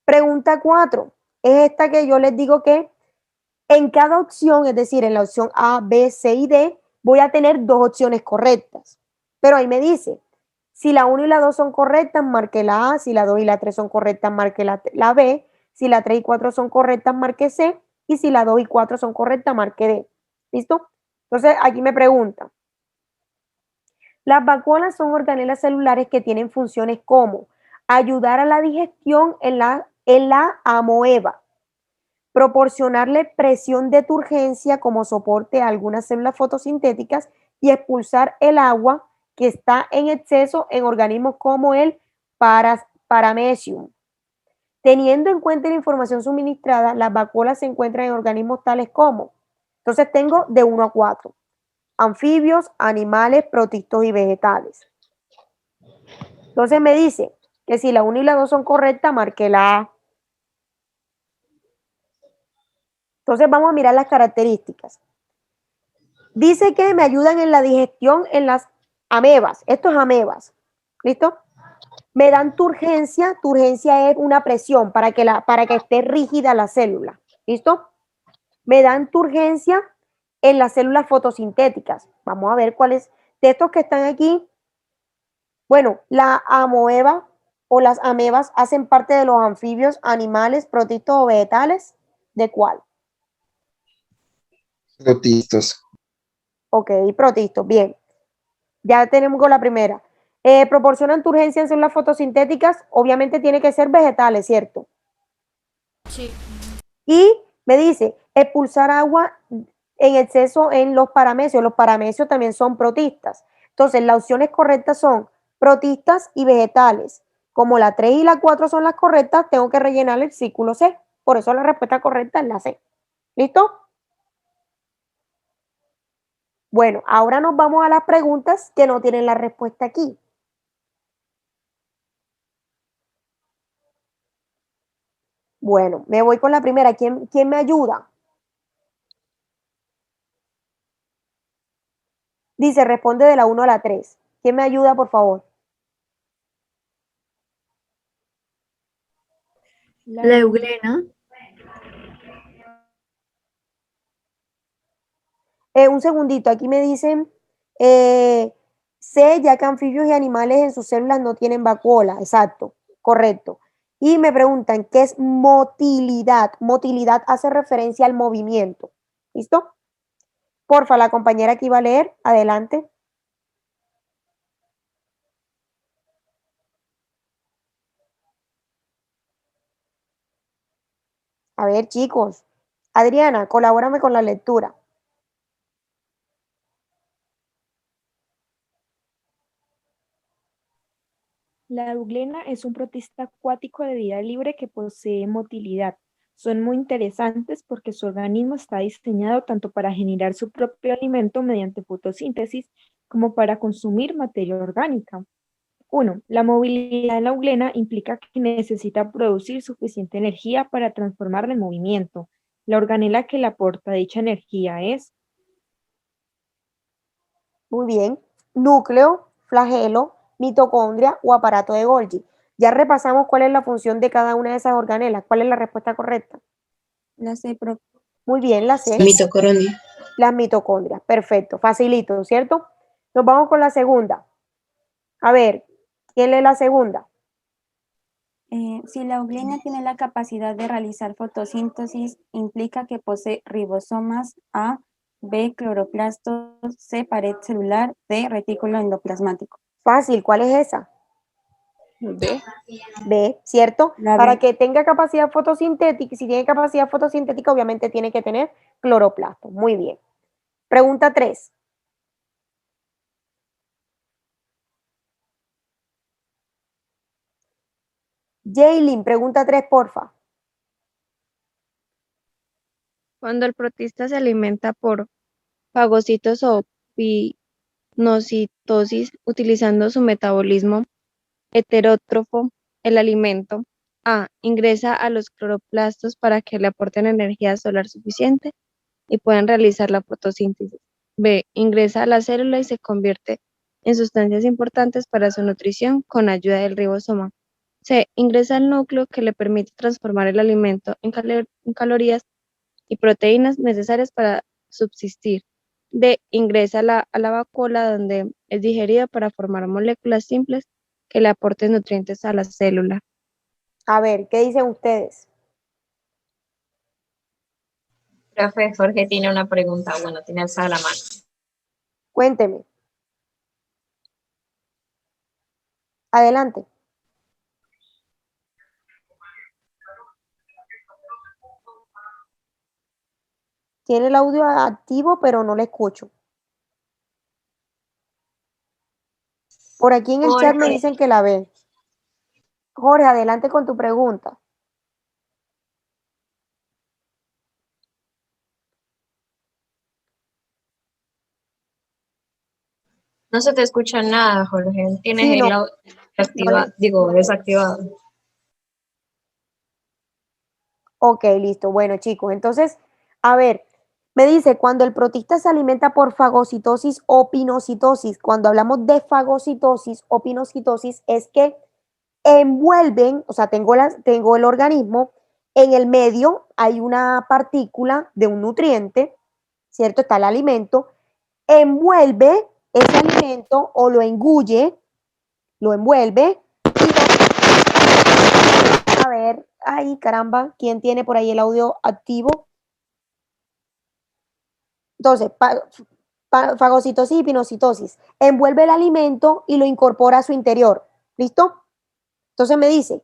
Pregunta 4. Es esta que yo les digo que en cada opción, es decir, en la opción A, B, C y D, voy a tener 2 opciones correctas. Pero ahí me dice, si la 1 y la 2 son correctas, marque la A. Si la 2 y la 3 son correctas, marque la B. Si la 3 y 4 son correctas, marque C. Y si la 2 y 4 son correctas, marque D. ¿Listo? Entonces, aquí me pregunta. Las vacuolas son organelas celulares que tienen funciones como ayudar a la digestión en la amoeba, proporcionarle presión de turgencia como soporte a algunas células fotosintéticas y expulsar el agua que está en exceso en organismos como el Paramecium. Teniendo en cuenta la información suministrada, las vacuolas se encuentran en organismos tales como, entonces tengo de 1 a 4, anfibios, animales, protistos y vegetales. Entonces me dice que si la 1 y la 2 son correctas, marque la A. Entonces vamos a mirar las características. Dice que me ayudan en la digestión en las amebas. Esto es amebas. ¿Listo? Me dan turgencia. Turgencia es una presión para que esté rígida la célula. ¿Listo? Me dan turgencia en las células fotosintéticas. Vamos a ver cuáles de estos que están aquí. Bueno, la amoeba o las amebas hacen parte de los anfibios, animales, protistos o vegetales. ¿De cuál? Protistas. Ok, protistos, bien. Ya tenemos con la primera. ¿Proporcionan turgencia en células fotosintéticas? Obviamente tiene que ser vegetales, ¿cierto? Sí. Y me dice, expulsar agua en exceso en los paramecios. Los paramecios también son protistas. Entonces, las opciones correctas son protistas y vegetales. Como la 3 y la 4 son las correctas, tengo que rellenar el círculo C. Por eso la respuesta correcta es la C. ¿Listo? Bueno, ahora nos vamos a las preguntas que no tienen la respuesta aquí. Bueno, me voy con la primera. ¿Quién me ayuda? Dice, responde de la 1 a la 3. ¿Quién me ayuda, por favor? La euglena. Un segundito, aquí me dicen, C, ya que anfibios y animales en sus células no tienen vacuola. Exacto, correcto. Y me preguntan, ¿qué es motilidad? Motilidad hace referencia al movimiento. ¿Listo? Porfa, la compañera que iba a leer, adelante. A ver, chicos. Adriana, colabórame con la lectura. La euglena es un protista acuático de vida libre que posee motilidad. Son muy interesantes porque su organismo está diseñado tanto para generar su propio alimento mediante fotosíntesis como para consumir materia orgánica. 1. La movilidad en la euglena implica que necesita producir suficiente energía para transformarla en movimiento. La organela que le aporta dicha energía es Muy bien. Núcleo, flagelo, mitocondria o aparato de Golgi. Ya repasamos cuál es la función de cada una de esas organelas. ¿Cuál es la respuesta correcta? La C, profe. Muy bien, la C. Mitocondria. Las mitocondrias. Perfecto, facilito, ¿cierto? Nos vamos con la segunda. A ver, ¿quién lee la segunda? Si la euglena tiene la capacidad de realizar fotosíntesis, implica que posee ribosomas A, B, cloroplastos, C, pared celular, D, retículo endoplasmático. Fácil, ¿cuál es esa? B. B, ¿cierto? La Para B. que tenga capacidad fotosintética, si tiene capacidad fotosintética, obviamente tiene que tener cloroplastos. Muy bien. Pregunta 3. Jaylin, pregunta 3, porfa. Cuando el protista se alimenta por fagocitos o pinocitosis utilizando su metabolismo heterótrofo, el alimento A. Ingresa a los cloroplastos para que le aporten energía solar suficiente y puedan realizar la fotosíntesis. B. Ingresa a la célula y se convierte en sustancias importantes para su nutrición con ayuda del ribosoma. C. Ingresa al núcleo que le permite transformar el alimento en calorías y proteínas necesarias para subsistir. D. Ingresa a la vacuola donde es digerido para formar moléculas simples que le aporten nutrientes a la célula. A ver, ¿qué dicen ustedes? Profe, Jorge tiene una pregunta, bueno, tiene alzada la mano. Cuénteme. Adelante. Tiene el audio activo, pero no le escucho. Por aquí en el chat me Jorge. dicen que la ve. Jorge, adelante con tu pregunta. No se te escucha nada, Jorge. Tienes Sí, el no, audio activado, digo, desactivado. Ok, listo. Bueno, chicos, entonces, a ver, me dice, cuando el protista se alimenta por fagocitosis o pinocitosis, cuando hablamos de fagocitosis o pinocitosis, es que envuelven, o sea, tengo el organismo, en el medio hay una partícula de un nutriente, ¿cierto? Está el alimento, envuelve ese alimento o lo engulle, lo envuelve. A ver, ay, caramba, ¿quién tiene por ahí el audio activo? Entonces, fagocitosis y pinocitosis. Envuelve el alimento y lo incorpora a su interior. ¿Listo? Entonces me dice,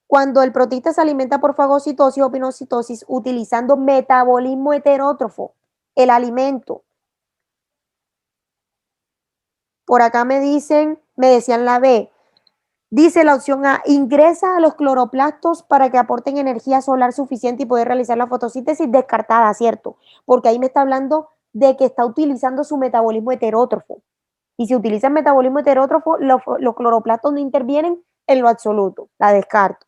cuando el protista se alimenta por fagocitosis o pinocitosis utilizando metabolismo heterótrofo, el alimento. Por acá me decían la B. Dice la opción A, ingresa a los cloroplastos para que aporten energía solar suficiente y poder realizar la fotosíntesis. Descartada, ¿cierto? Porque ahí me está hablando de que está utilizando su metabolismo heterótrofo. Y si utiliza el metabolismo heterótrofo, los cloroplastos no intervienen en lo absoluto. La descarto.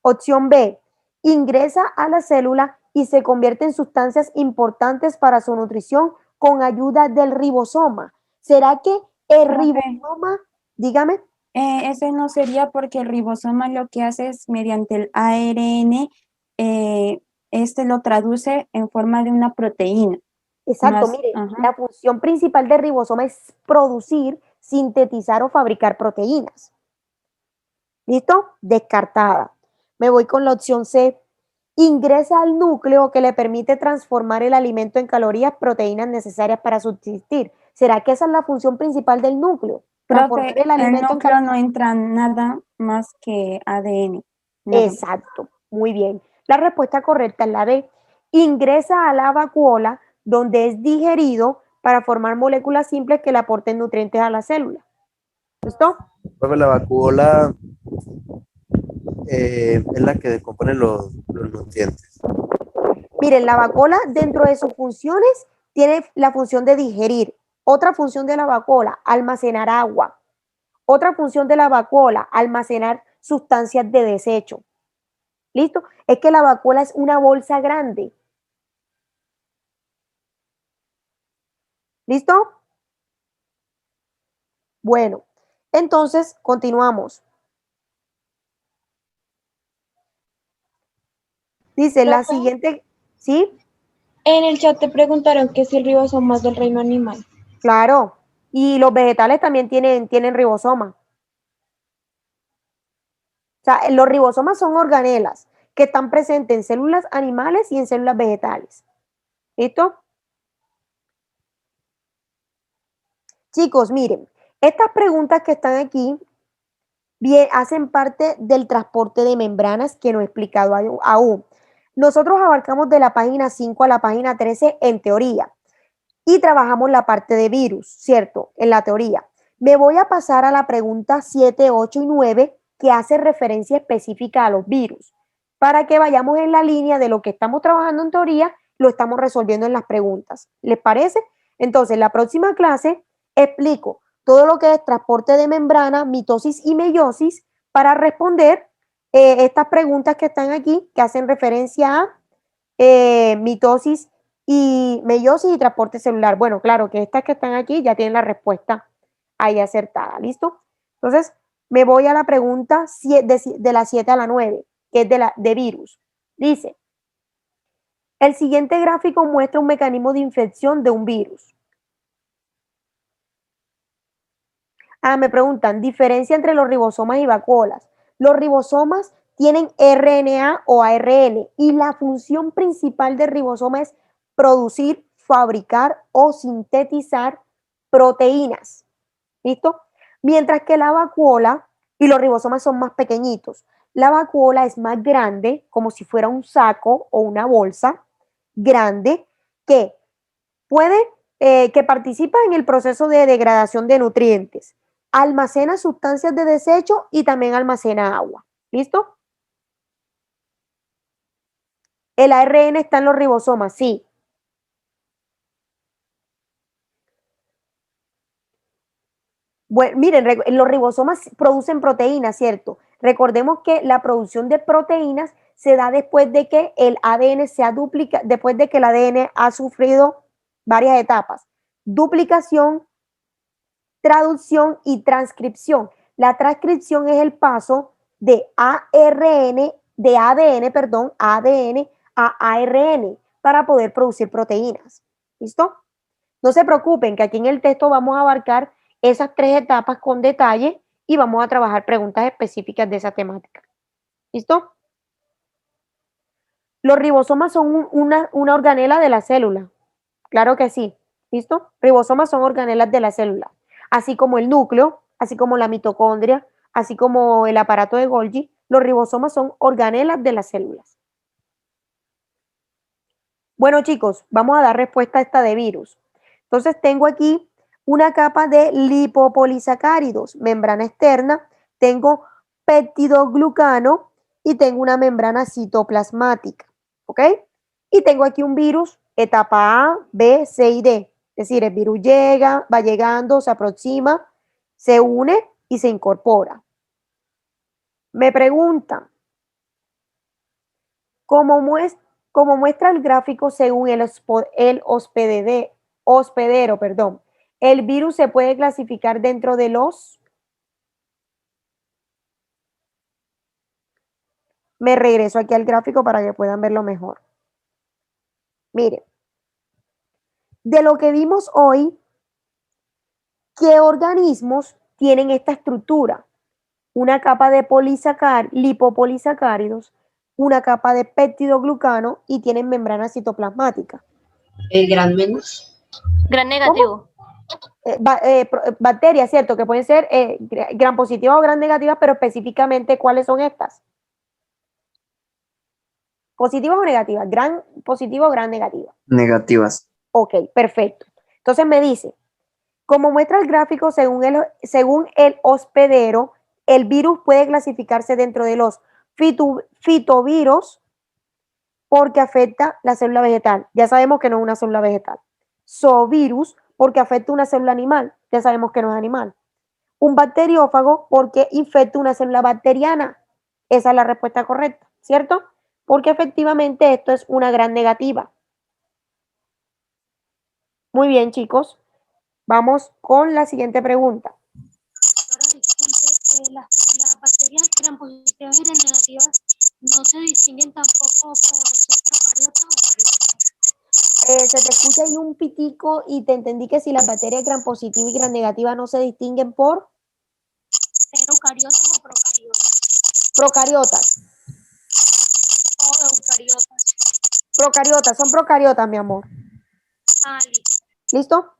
Opción B, ingresa a la célula y se convierte en sustancias importantes para su nutrición con ayuda del ribosoma. ¿Será que el ribosoma, dígame? Ese no sería porque el ribosoma lo que hace es mediante el ARN, este lo traduce en forma de una proteína. Exacto, Más, mire, ajá. la función principal del ribosoma es producir, sintetizar o fabricar proteínas. ¿Listo? Descartada. Me voy con la opción C. Ingresa al núcleo que le permite transformar el alimento en calorías, proteínas necesarias para subsistir. ¿Será que esa es la función principal del núcleo? Transformar Profe, el alimento en núcleo calorías. no entra nada más que ADN. nada más. Exacto, muy bien. La respuesta correcta es la D. Ingresa a la vacuola donde es digerido para formar moléculas simples que le aporten nutrientes a la célula. ¿Listo? Profe, la vacuola es la que decompone los nutrientes. Miren, la vacuola dentro de sus funciones tiene la función de digerir. Otra función de la vacuola, almacenar agua. Otra función de la vacuola, almacenar sustancias de desecho. ¿Listo? Es que la vacuola es una bolsa grande. ¿Listo? Bueno, entonces continuamos. Dice la Profe. siguiente, ¿sí? En el chat te preguntaron que si el ribosoma es del reino animal. Claro. Y los vegetales también tienen ribosoma. O sea, los ribosomas son organelas que están presentes en células animales y en células vegetales. ¿Listo? Chicos, miren, estas preguntas que están aquí bien, hacen parte del transporte de membranas que no he explicado aún. Nosotros abarcamos de la página 5 a la página 13 en teoría y trabajamos la parte de virus, ¿cierto? En la teoría. Me voy a pasar a la pregunta 7, 8 y 9 que hace referencia específica a los virus, para que vayamos en la línea de lo que estamos trabajando en teoría, lo estamos resolviendo en las preguntas. ¿Les parece? Entonces, la próxima clase explico todo lo que es transporte de membrana, mitosis y meiosis para responder estas preguntas que están aquí, que hacen referencia a mitosis y meiosis y transporte celular. Bueno, claro que estas que están aquí ya tienen la respuesta ahí acertada. ¿Listo? Entonces, me voy a la pregunta de la 7 a la 9, que es de virus. Dice, el siguiente gráfico muestra un mecanismo de infección de un virus. Me preguntan, diferencia entre los ribosomas y vacuolas. Los ribosomas tienen RNA o ARN y la función principal del ribosoma es producir, fabricar o sintetizar proteínas. ¿Listo? Mientras que la vacuola y los ribosomas son más pequeñitos. La vacuola es más grande, como si fuera un saco o una bolsa grande que que participa en el proceso de degradación de nutrientes, almacena sustancias de desecho y también almacena agua. ¿Listo? El ARN está en los ribosomas, sí. Bueno, miren, los ribosomas producen proteínas, ¿cierto? Recordemos que la producción de proteínas se da después de que el ADN se duplica, después de que el ADN ha sufrido varias etapas. Duplicación, traducción y transcripción. La transcripción es el paso de ADN a ARN para poder producir proteínas. ¿Listo? No se preocupen que aquí en el texto vamos a abarcar esas 3 etapas con detalle y vamos a trabajar preguntas específicas de esa temática. ¿Listo? Los ribosomas son una organela de la célula. Claro que sí. ¿Listo? Ribosomas son organelas de la célula, así como el núcleo, así como la mitocondria, así como el aparato de Golgi. Los ribosomas son organelas de las células. Bueno, chicos, vamos a dar respuesta a esta de virus. Entonces, tengo aquí una capa de lipopolisacáridos, membrana externa, tengo peptidoglucano y tengo una membrana citoplasmática, ¿ok? Y tengo aquí un virus, etapa A, B, C y D. Es decir, el virus llega, va llegando, se aproxima, se une y se incorpora. Me preguntan, ¿cómo muestra el gráfico según el hospedero, perdón, el virus se puede clasificar dentro de los... Me regreso aquí al gráfico para que puedan verlo mejor. Miren, de lo que vimos hoy, ¿qué organismos tienen esta estructura? Una capa de lipopolisacáridos, una capa de peptidoglucano y tienen membrana citoplasmática. Gran menos. Gran negativo. Bacterias, ¿cierto? Que pueden ser gran positivas o gran negativas, pero específicamente, ¿cuáles son estas? ¿Positivas o negativas? ¿Gran positiva o gran negativa? Negativas. Ok, perfecto. Entonces me dice, como muestra el gráfico, según el hospedero, el virus puede clasificarse dentro de los fitovirus porque afecta la célula vegetal. Ya sabemos que no es una célula vegetal. Zoovirus porque afecta una célula animal. Ya sabemos que no es animal. Un bacteriófago porque infecta una célula bacteriana. Esa es la respuesta correcta, ¿cierto? Porque efectivamente esto es una gran negativa. Muy bien, chicos. Vamos con la siguiente pregunta. Las bacterias gran positivas y gran negativas no se distinguen tampoco por ser procariotas o cariotas. Se te escucha ahí un pitico y te entendí que si las bacterias gran positiva y gran negativa no se distinguen por Eucariotas o procariotas. procariotas. O eucariotas. Procariotas, son procariotas, mi amor. Listo. ¿Listo?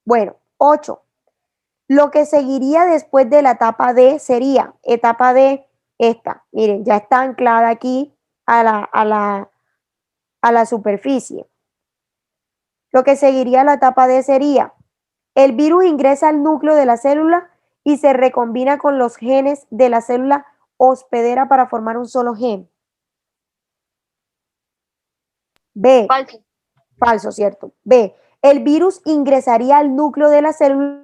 Bueno, 8. Lo que seguiría después de la etapa D sería etapa D, esta. Miren, ya está anclada aquí a la superficie. Lo que seguiría la etapa D sería, el virus ingresa al núcleo de la célula y se recombina con los genes de la célula hospedera para formar un solo gen. B. Falso. Falso, ¿cierto? B. El virus ingresaría al núcleo de la célula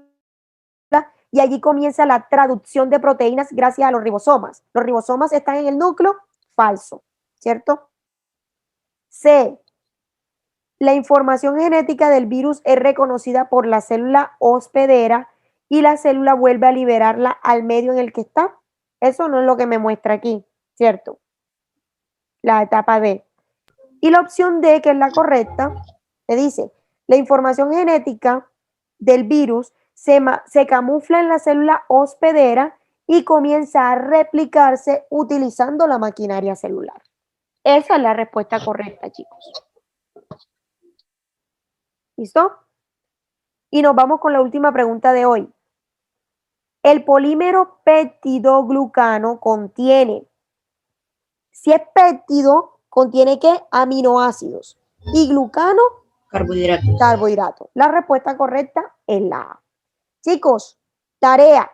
y allí comienza la traducción de proteínas gracias a los ribosomas. Los ribosomas están en el núcleo. Falso, ¿cierto? C. La información genética del virus es reconocida por la célula hospedera y la célula vuelve a liberarla al medio en el que está. Eso no es lo que me muestra aquí, ¿cierto? La etapa D. Y la opción D, que es la correcta, te dice, la información genética del virus se camufla en la célula hospedera y comienza a replicarse utilizando la maquinaria celular. Esa es la respuesta correcta, chicos. ¿Listo? Y nos vamos con la última pregunta de hoy. El polímero peptidoglucano contiene, si es péptido, contiene ¿qué? Aminoácidos. Y glucano, Carbohidratos. carbohidratos. La respuesta correcta es la A. Chicos, tarea.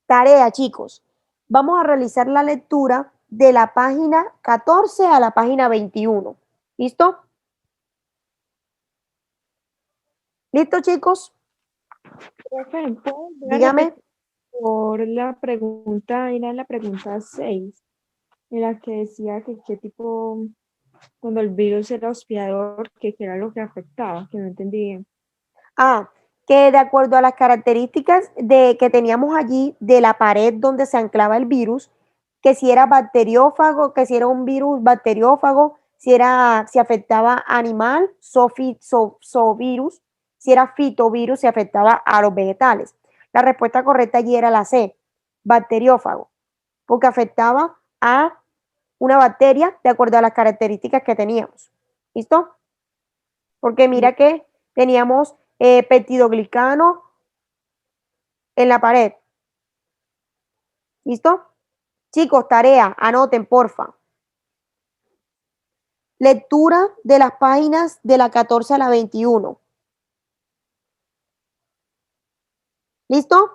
Tarea, chicos. Vamos a realizar la lectura de la página 14 a la página 21. ¿Listo? ¿Listo, chicos? Profe, ¿puedo volver a Dígame. repetir por la pregunta, era la pregunta 6, en la que decía que qué tipo, cuando el virus era hospedador, que era lo que afectaba, que no entendí bien. Que de acuerdo a las características que teníamos allí de la pared donde se anclaba el virus, que si era bacteriófago, que si era un virus bacteriófago, si afectaba animal, zoovirus, si era fitovirus, si afectaba a los vegetales. La respuesta correcta allí era la C, bacteriófago, porque afectaba a una bacteria de acuerdo a las características que teníamos. ¿Listo? Porque mira que teníamos peptidoglicano en la pared. ¿Listo? Chicos, tarea, anoten, porfa. Lectura de las páginas de la 14 a la 21. ¿Listo?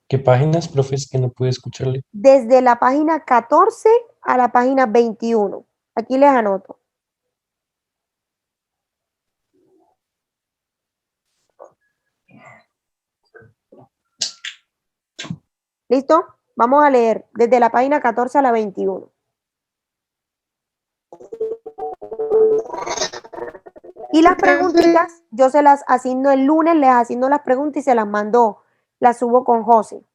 ¿Qué páginas, profes, que no pude escucharle? Desde la página 14 a la página 21. Aquí les anoto. ¿Listo? Vamos a leer desde la página 14 a la 21. Y las preguntitas, yo se las asigno el lunes, les asigno las preguntas y se las mando, las subo con José.